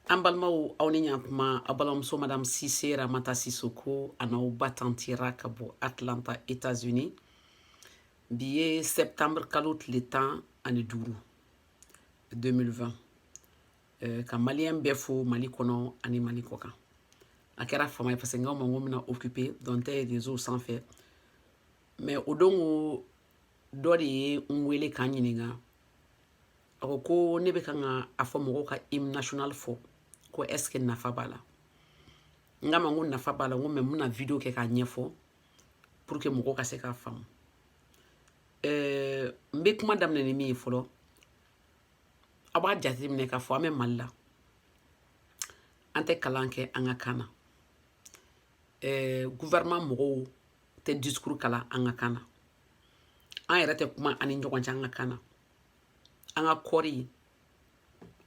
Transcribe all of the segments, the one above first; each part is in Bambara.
Ambalmao Auniankma Abalamso Madame Cissé Ramata Sissoko Anao Batantira Kabo Atlanta, États-Unis. Billet septembre Kalot l'état année Dourou 2020. Quand Malien Befo Malikono Ani Malikoka. A kɛra fama ye parce que nga mango mina occupé dont des eaux sans fait. Mais o dongo dɔ de ye n wele k'an ɲininga a ko ne bɛ kan ka a fɔ mɔgɔw ka hymne national fɔ ko est-ce que nafa b'a la n k'a ma n ko nafa b'a la n ko mais n bɛna video kɛ k'a ɲɛfɔ pour que mɔgɔw ka se k'a faamu n bɛ kuma daminɛ ni min ye fɔlɔ a b'a jateminɛ k'a fɔ an bɛ Mali la an tɛ kalan kɛ an ka kan na gouvernement mɔgɔw tɛ discours kalan an ka kan na an yɛrɛ tɛ kuma ani ɲɔgɔn cɛ an ka kan na an ka kɔɔri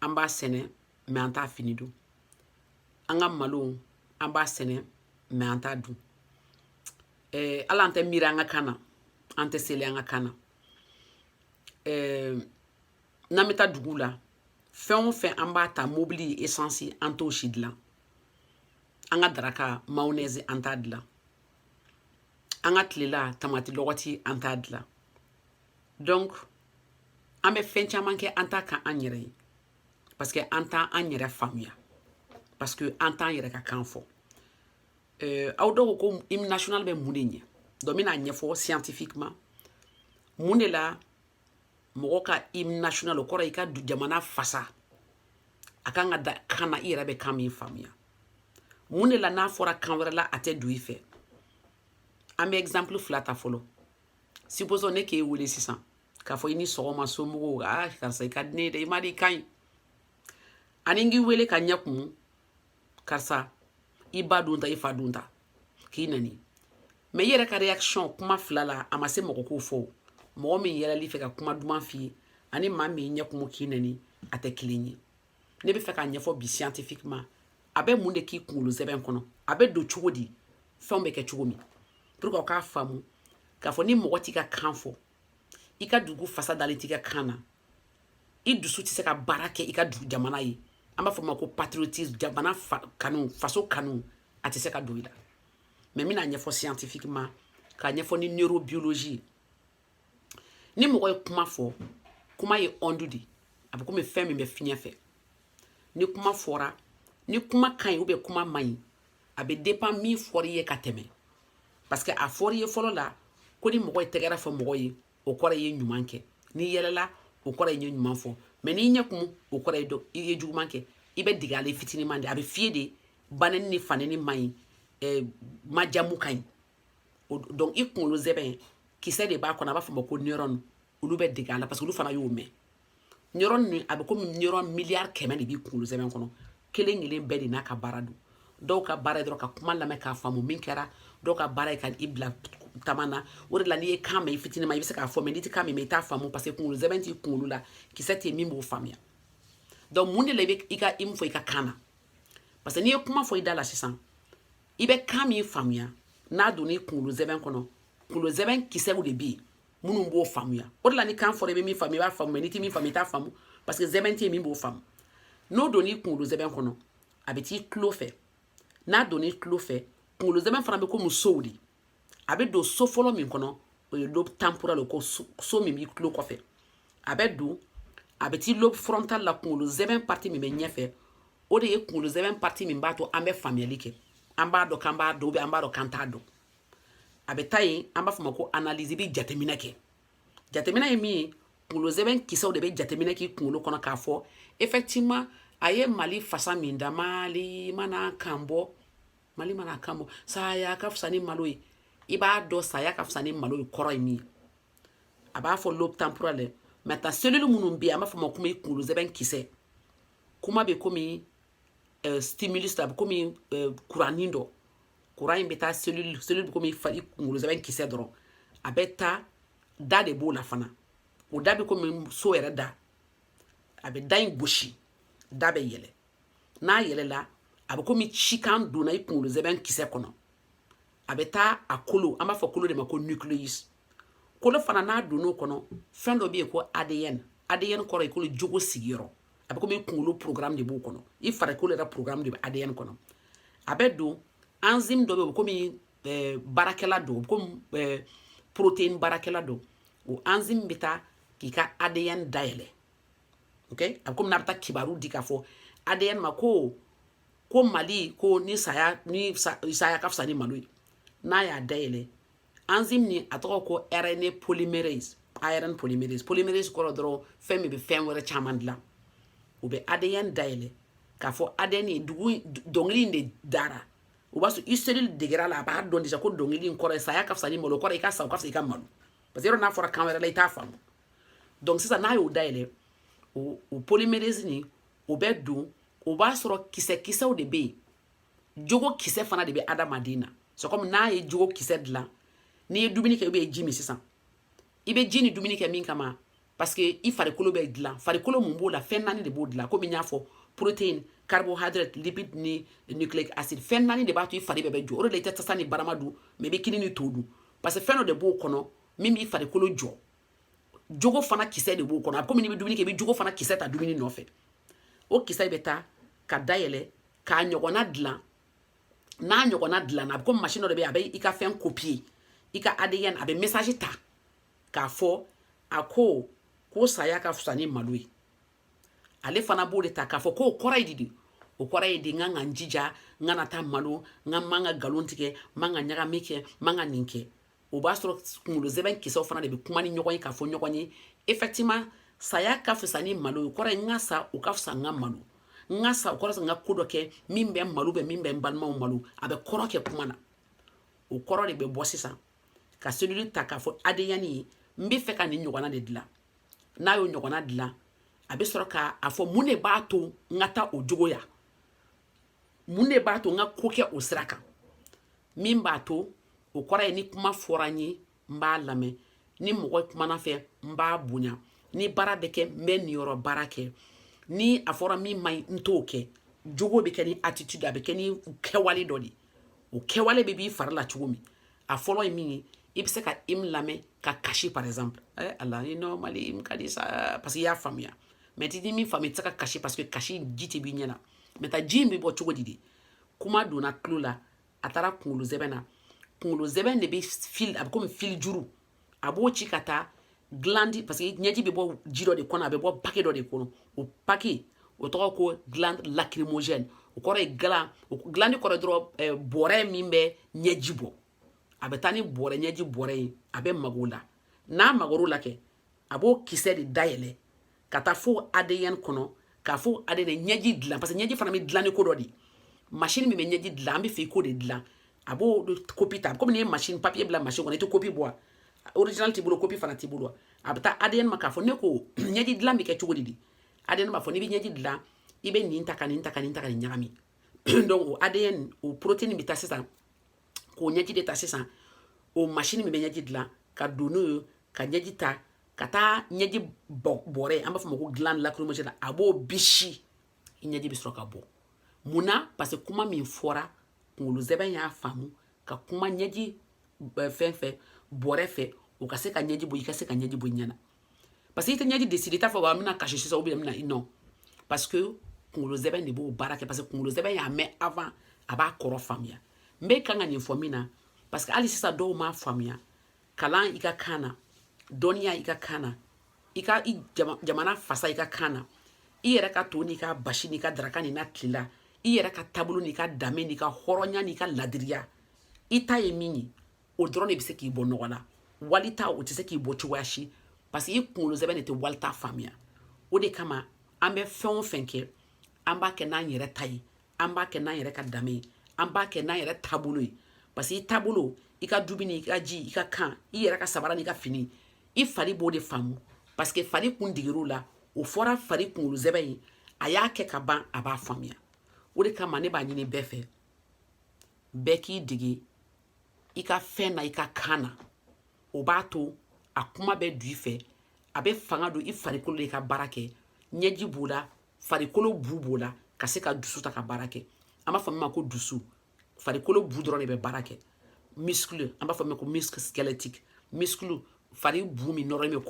an b'a sɛnɛ mais an t'a fini dun an ka malo an b'a sɛnɛ mais an t'a dun ala an tɛ miiri an ka kan na an tɛ seli an ka kan na n'an bɛ taa dugu la fɛn o fɛn an b'a ta mobili essence an t'o si dilan an ka daraka mayonnaise an t'a dilan an ka tilela tamati lɔgɔti an t'a dilan donc an bɛ fɛn caman kɛ an t'a kan an yɛrɛ ye parce que an t'a an yɛrɛ faamuya parce que an t'an yɛrɛ ka kan fɔ aw dɔw ko hymne national bɛ mun de ɲɛ donc n bɛna ɲɛfɔ scientifiquement mun de la mɔgɔ ka hymne national o kɔrɔ i ka jamana fasa a kan ka da kan na i yɛrɛ bɛ kan min faamuya mun de la n'a fɔra kan wɛrɛ la a tɛ don i fɛ an bɛ exemple fila ta fɔlɔ supposons ne k'e wele sisan k'a fɔ i ni sɔgɔma somɔgɔw karisa i ka di ne ye dɛ i ma di i ka ɲi ani n k'i wele ka ɲɛ kumu karisa i ba dun ta i fa dun ta k'i nani mais i yɛrɛ ka réaction kuma fila la a ma se mɔgɔ k'o fɔ mɔgɔ min yɛlɛli fɛ ka kuma duman f'i ye ani maa min ɲɛ kumu k'i nani a tɛ kelen ye ne bɛ fɛ k'a ɲɛfɔ bi scientifiquement a bɛ mun de k'i kunkolo sɛbɛn kɔnɔ a bɛ don cogo di fɛnw bɛ kɛ cogo min pour que aw k'a faamu k'a fɔ ni mɔgɔ t'i ka kan fɔ i ka dugu fasa dalen t'i ka kan na i dusu tɛ se ka baara kɛ i ka dugu jamana ye an b'a fɔ ma ko patriotisme jamana kanu faso kanu a tɛ se ka don i la mais n bɛna ɲɛfɔ scientifiquement k'a ɲɛfɔ ni neurobiologie ni mɔgɔ ye kuma fɔ kuma ye onde de a bɛ komi fɛn min bɛ fiɲɛ fɛ ni kuma fɔra ni kuma ka ɲi ou bien kuma man ɲi a bɛ dépend min fɔra i ye ka tɛmɛ parce que a fɔra i ye fɔlɔ la ko ni mɔgɔ ye tɛgɛrɛ fɔ mɔgɔ ye o kɔrɔ ye ɲuman kɛ n'i yɛlɛla o kɔrɔ ye ɲuman fɔ mais n'i ɲɛ kumu o kɔrɔ ye i ye juguman kɛ i bɛ dege ale fitinin de a bɛ fiyɛ de banɛni ni fanɛni man ɲi majamu ka ɲi donc i kunkolo zɛbɛn kisɛ de b'a kɔnɔ a b'a fɔ ma ko neuron olu bɛ dege a la parce que olu fana y'o mɛn neuron ni a bɛ komi neuron miliyari 100 de b'i kunkolo zɛbɛn kɔnɔ kelen kelen bɛɛ de n'a ka baara don dɔw ka baara ye dɔrɔn ka kuma lamɛn k'a faamu min kɛra dɔw ka baara ye ka i bila tama na o de la n'i ye kan mɛn i fitinin ma i bɛ se k'a fɔ mais n'i tɛ kan mɛn i t'a faamu parce que kunkolo zɛbɛn t'i kunkolo la kisɛ tɛ min b'o faamuya donc mun de la i bɛ i ka hymne fɔ i ka kan na parce que n'i ye kuma fɔ i da la sisan i bɛ kan min faamuya n'a donna i kunkolo zɛbɛn kɔnɔ kunkolo zɛbɛn kisɛw de bɛ yen minnu b'o faamuya o de la ni kan fɔra i bɛ min faamu i b'a faamu mais n'i tɛ min faamu i t'a faamu parce que zɛbɛn tɛ yen min b'o faamu n'o donna i kunkolo zɛbɛn kɔnɔ a bɛ t'i tulo fɛ n'a donna i tulo fɛ kunkolo zɛbɛn fana bɛ komi sow de a bɛ don so fɔlɔ min kɔnɔ o ye lobe temporal ko so min b'i tulo kɔfɛ a bɛ don a bɛ t'i lobe frontal la kunkolo zɛbɛn partie min bɛ ɲɛfɛ o de ye kunkolo zɛbɛn partie min b'a to an bɛ faamuyali kɛ an b'a dɔn k'an b'a dɔn ou bien an b'a dɔn k'an t'a dɔn a bɛ taa yen an b'a fɔ ma ko analyse i bɛ jateminɛ kɛ jateminɛ ye min ye kunkolo zɛbɛn kisɛw de bɛ jateminɛ k'i kunkolo kɔnɔ k'a fɔ effectivement a ye Mali fasa min da Mali mana kan bɔ Mali mana kan bɔ saya ka fisa ni malo ye i b'a dɔn saya ka fisa ni malo ye kɔrɔ ye min ye a b'a fɔ lobe temporal dɛ maintenant cellule minnu bɛ yen an b'a fɔ ma komi kunkolo zɛbɛn kisɛ kuma bɛ komi stimulus a bɛ komi kuranin dɔ kuran in bɛ taa cellule bɛ komi i kunkolo zɛbɛn kisɛ dɔrɔn a bɛ taa da de b'o la fana o da bɛ komi so yɛrɛ da a bɛ da in gosi da bɛ yɛlɛ n'a yɛlɛla a bɛ komi cikan donna i kunkolo zɛbɛn kisɛ kɔnɔ a bɛ taa a kolo an b'a fɔ kolo de ma ko nucleus kolo fana n'a donn'o kɔnɔ fɛn dɔ bɛ yen ko ADN kɔrɔ ye ko jogo sigiyɔrɔ abe comme kunkolo programme de b'o kɔnɔ i farikolo yɛrɛ programme de bɛ ADN kɔnɔ a bɛ don enzyme dɔ bɛ o comme baarakɛla dɔ comme protéine baarakɛla dɔ o enzyme bɛ taa k'i ka ADN dayɛlɛ ok a bɛ comme n'a bɛ taa kibaru di k'a fɔ ADN ma ko Mali ko ni saya ka fisa ni malo ye n'a y'a dayɛlɛ enzyme ni a tɔgɔ ko RNA polymerase ARN polymerase kɔrɔ dɔrɔn fɛn min bɛ fɛn wɛrɛ caman dilan o bɛ ADN dayɛlɛ k'a fɔ ADN ye dɔnkili in de dara o b'a sɔrɔ i cellule degera la a b'a dɔn déjà ko dɔnkili in kɔrɔ ye saya ka fisa ni malo kɔrɔ i ka sa o ka fisa i ka malo parce que yɔrɔ n'a fɔra kan wɛrɛ la i t'a faamu donc sisan n'a y'o dayɛlɛ o polymerase ni o bɛ don o b'a sɔrɔ kisɛw de bɛ yen jogo kisɛ fana de bɛ adamaden na c'est comme n'a ye jogo kisɛ dilan n'i ye dumuni kɛ ou bien ji min sisan i bɛ ji ni dumuni kɛ min kama parce que i farikolo bɛ dilan farikolo mun b'o la fɛn 4 de b'o dilan komi n y'a fɔ protéine carbohydrate lipide ni nucleic acide fɛn 4 de b'a to i fari bɛɛ bɛ jɔ o de la i tɛ tasa ni barama dun mais i bɛ kini ni to dun parce que fɛn dɔ de b'o kɔnɔ min b'i farikolo jɔ jogo fana kisɛ de b'o kɔnɔ a bɛ komi n'i bɛ dumuni kɛ i bɛ jogo fana kisɛ ta dumuni nɔfɛ o kisɛ bɛ taa ka dayɛlɛ k'a ɲɔgɔnna dilan n'a ɲɔgɔnna dilanna a bɛ komi machine dɔ de bɛ yen a bɛ i ka fɛn copier i ka ADN a bɛ message ta k'a fɔ a ko saya ka fisa ni malo ye ale fana b'o de ta k'a fɔ k'o kɔrɔ ye di o kɔrɔ ye di n kan ka n jija n kana taa malo n ka man ka nkalon tigɛ n man ka ɲagami kɛ n man ka nin kɛ o b'a sɔrɔ kunkolo zɛbɛn kisɛw fana de bɛ kuma ni ɲɔgɔn ye k'a fɔ ɲɔgɔn ye effectivement saya ka fisa ni malo ye o kɔrɔ ye n ka sa o ka fisa n ka malo n ka sa o kɔrɔ n ka ko dɔ kɛ min bɛ malo bɛ min bɛ n balimaw malo a bɛ kɔrɔ kɛ kuma na o kɔrɔ de bɛ bɔ sisan ka cellule ta k'a fɔ ADN ye n bɛ fɛ ka nin ɲɔgɔnna de dilan n'a y'o ɲɔgɔnna dilan a bɛ sɔrɔ k'a fɔ mun de b'a to n ka taa o jogoya mun de b'a to n ka ko kɛ o sira kan min b'a to o kɔrɔ ye ni kuma fɔra n ye n b'a lamɛn ni mɔgɔ kumana fɛ n b'a bonya ni baara bɛ kɛ n bɛ nin yɔrɔ baara kɛ ni a fɔra min man ɲi n t'o kɛ jogo bɛ kɛ ni attitude a bɛ kɛ ni kɛwale dɔ de o kɛwale bɛ b'i fari la cogo min a fɔlɔ ye min ye i bɛ se ka im lamɛn ka kasi par exemple ala ni normally im ka di sa parce que i y'a faamuya mais ti min faamu i tɛ se ka kasi parce que kasi ji tɛ b'i ɲɛ na mais ta ji in bɛ bɔ cogo di de kuma donna tulo la a taara kunkolo zɛbɛn na kunkolo zɛbɛn de bɛ fil a bɛ komi fil juru a b'o ci ka taa glande parce que ɲɛji bɛ bɔ ji dɔ de kɔnɔ a bɛ bɔ paquet dɔ de kɔnɔ o paquet o tɔgɔ ko glande lacrymogène o kɔrɔ ye glande kɔrɔ dɔrɔn bɔrɛ min bɛ ɲɛji bɔ a bɛ taa ni bɔrɛ ɲɛji bɔrɛ ye a bɛ mago la n'a magoro la kɛ a b'o kisɛ de dayɛlɛ ka taa fo ADN kɔnɔ k'a fɔ ADN ɲɛji dilan parce que ɲɛji fana bɛ dilan ni ko dɔ de machine min bɛ ɲɛji dilan an bɛ fɛ i k'o de dilan a b'o copie ta komi n'i ye machine papier bila machine kɔnɔ i tɛ copie bɔ original t'i bolo copie fana t'i bolo a bɛ taa ADN ma k'a fɔ ne ko ɲɛji dilan bɛ kɛ cogo di ADN b'a fɔ n'i bɛ ɲɛji dilan i bɛ nin ta ka nin ta ka nin ta ka nin ɲagami donc o ADN o protéine bɛ taa sisan k'o ɲɛji de ta sisan o machine min bɛ ɲɛji dilan ka don n'o ye ka ɲɛji ta ka taa ɲɛji bɔrɛ an b'a fɔ o ma ko glande lacrymogène a b'o bisi i ɲɛji bɛ sɔrɔ ka bɔ mun na parce que kuma min fɔra kunkolo zɛbɛn y'a faamu ka kuma ɲɛji fɛn fɛ bɔrɛ fɛ o ka se ka ɲɛji bɔ i ka se ka ɲɛji bɔ i ɲɛ na parce que i tɛ ɲɛji décider i t'a fɔ n bɛna kasi sisan ou bien n bɛna non parce que kunkolo zɛbɛn de b'o baara kɛ parce que kunkolo zɛbɛn y'a mɛn avant a b'a kɔrɔ faamuya n bɛ kan ka nin fɔ min na parce que hali sisan dɔw m'a faamuya kalan i ka kan na dɔnniya i ka kan na i ka jamana fasa i ka kan na i yɛrɛ ka to n'i ka basi n'i ka daraka n'i na tilela i yɛrɛ ka taabolo n'i ka danbe n'i ka hɔrɔnya n'i ka ladiriya i ta ye min ye o dɔrɔn de bɛ se k'i bɔ nɔgɔ la wali ta o tɛ se k'i bɔ cogoya si parce que i kunkolo zɛbɛn de tɛ wali ta faamuya o de kama an bɛ fɛn o fɛn kɛ an b'a kɛ n'an yɛrɛ ta ye an b'a kɛ n'an yɛrɛ ka danbe ye an b'a kɛ n'an yɛrɛ taabolo ye parce que i taabolo i ka dumuni i ka ji i ka kan i yɛrɛ ka sabara n'i ka fini i fari b'o de faamu parce que fari kun digir'o la o fɔra fari kunkolo zɛbɛn ye a y'a kɛ ka ban a b'a faamuya o de kama ne b'a ɲini bɛɛ fɛ bɛɛ k'i dege i ka fɛn na i ka kan na o b'a to a kuma bɛ don i fɛ a bɛ fanga don i farikolo de i ka baara kɛ ɲɛji b'o la farikolo bu b'o la ka se ka dusu ta ka baara kɛ an b'a fɔ min ma ko dusu farikolo bu dɔrɔn de bɛ baara kɛ muscle an b'a fɔ min ma ko muscle squelettique muscle fari bu min nɔrɔlen bɛ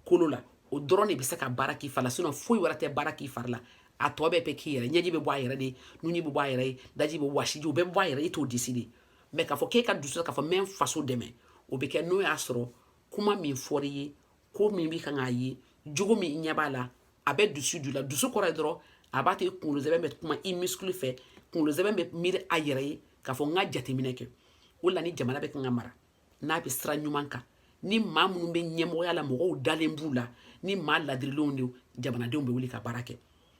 kolo la o dɔrɔn de bɛ se ka baara k'i fari la sinon foyi wɛrɛ tɛ baara k'i fari la a tɔ bɛɛ bɛ k'i yɛrɛ ɲɛji bɛ bɔ a yɛrɛ de nunji bɛ bɔ a yɛrɛ ye daji bɛ wasiji o bɛɛ bɛ bɔ a yɛrɛ e t'o disi de mais k'a fɔ k'e ka dusu k'a fɔ n bɛ n faso dɛmɛ o bɛ kɛ n'o y'a sɔrɔ kuma min fɔr'i ye ko min bɛ kan k'a ye jogo min ɲɛ b'a la a bɛ dusu la dusu kɔrɔ ye dɔrɔn a b'a to i kunkolo zɛmɛ bɛ kuma i muscle fɛ kunkolo zɛmɛ bɛ miiri a yɛrɛ ye k'a fɔ n ka jateminɛ kɛ o la ni jamana bɛ kan ka mara n'a bɛ sira ɲuman kan ni maa minnu bɛ ɲɛmɔgɔya la mɔgɔw dalen b'u la ni maa ladirilenw de jamanadenw bɛ wuli ka baara kɛ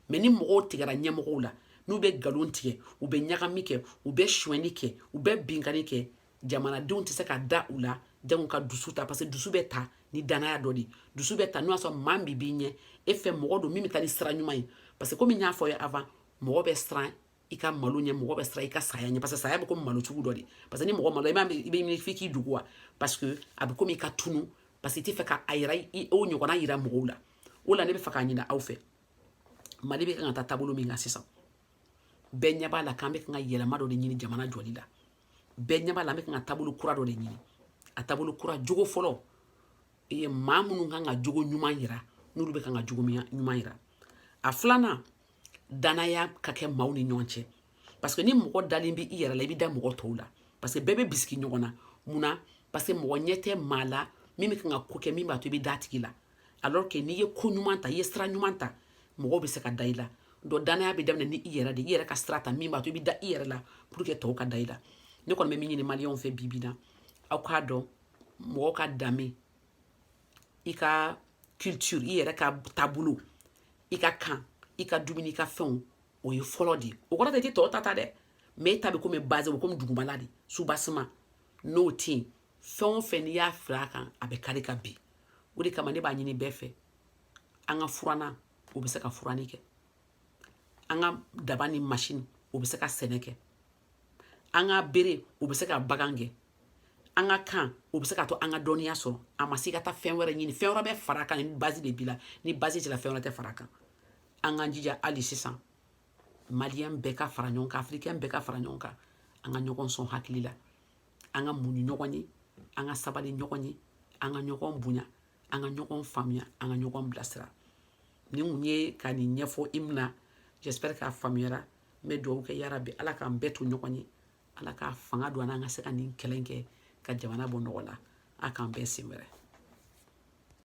mais ni mɔgɔw tigɛra ɲɛmɔgɔw la n'u bɛ nkalon tigɛ u bɛ ɲagami kɛ u bɛ suɲɛni kɛ u bɛ binkani kɛ jamanadenw tɛ se ka da u la jango ka dusu ta parce que dusu bɛ ta ni danaya dɔ de dusu bɛ ta n'o y'a sɔrɔ maa min b'i ɲɛ e fɛ mɔgɔ don min bɛ taa ni sira ɲuman ye parce que komi n y'a fɔ ye avant mɔgɔ bɛ siran i ka malo ɲɛ mɔgɔ bɛ siran i ka saya ɲɛ parce que saya bɛ komi malo sugu dɔ de parce que ni mɔgɔ malo i b'a ɲini f'i k'i dogo wa parce que a bɛ komi i ka tunu parce que i tɛ fɛ ka a yira o ɲɔgɔnna yira mɔgɔw la o la ne bɛ fɛ k'a ɲini aw fɛ mali bɛ kan ka taa taabolo min kan sisan bɛɛ ɲɛ b'a la k'an bɛ kan ka yɛlɛma dɔ de ɲini jamana jɔli la bɛɛ ɲɛ b'a la an bɛ kan ka taabolo kura dɔ de ɲini a taabolo kura jogo fɔlɔ maa minnu kan ka jogo ɲuman yira n'olu bɛ kan ka jogo ɲuman yira a filanan danaya ka kɛ maaw ni ɲɔgɔn cɛ parce que ni mɔgɔ dalen bɛ i yɛrɛ la i bɛ da mɔgɔ tɔw la parce que bɛɛ bɛ bisigi ɲɔgɔn na munna parce que mɔgɔ ɲɛ tɛ maa la min bɛ kan ka ko kɛ min b'a to i bɛ da tigi la alors que n'i ye ko ɲuman ta i ye sira ɲuman ta mɔgɔw bɛ se ka da i la donc danaya bɛ daminɛ ni i yɛrɛ de i yɛrɛ ka sira ta min b'a to i bɛ da i yɛrɛ la pour que tɔw ka da i la ne kɔni bɛ min ɲini maliyɛnw fɛ bi na aw k'a dɔn mɔgɔw ka danbe i ka culture i yɛrɛ ka taabolo i ka kan i ka dumuni i ka fɛnw o ye fɔlɔ de o kɔrɔ tɛ i tɛ tɔw ta dɛ mais e ta bɛ komi base o komi dugumala de soubassement n'o tɛ yen fɛn o fɛn n'i y'a fila kan a bɛ kari ka bin o de kama ne b'a ɲini bɛɛ fɛ an ka furanna o bɛ se ka furanni kɛ an ka daba ni machine o bɛ se ka sɛnɛ kɛ an ka bere o bɛ se ka bagan kɛ an ka kan o bɛ se ka to an ka dɔnniya sɔrɔ a ma se ka taa fɛn wɛrɛ ɲini fɛn wɛrɛ bɛ fara kan ni base de b'i la ni base t'i la fɛn wɛrɛ tɛ fara kan an k'an jija hali sisan maliyɛn bɛɛ ka fara ɲɔgɔn kan afirikɛn bɛɛ ka fara ɲɔgɔn kan an ka ɲɔgɔn sɔn hakili la an ka mun ni ɲɔgɔn ye an ka sabali ɲɔgɔn ye an ka ɲɔgɔn bonya an ka ɲɔgɔn faamuya an ka ɲɔgɔn bilasira ni kun ye ka nin ɲɛfɔ i mina j'espère k'a faamuyara n bɛ dugawu kɛ yarabi ala k'an bɛɛ to ɲɔgɔn ye ala k'a fanga don an na an ka se ka nin kɛlɛ kɛ ka jamana bɔ nɔgɔ la a k'an bɛɛ sen wɛrɛ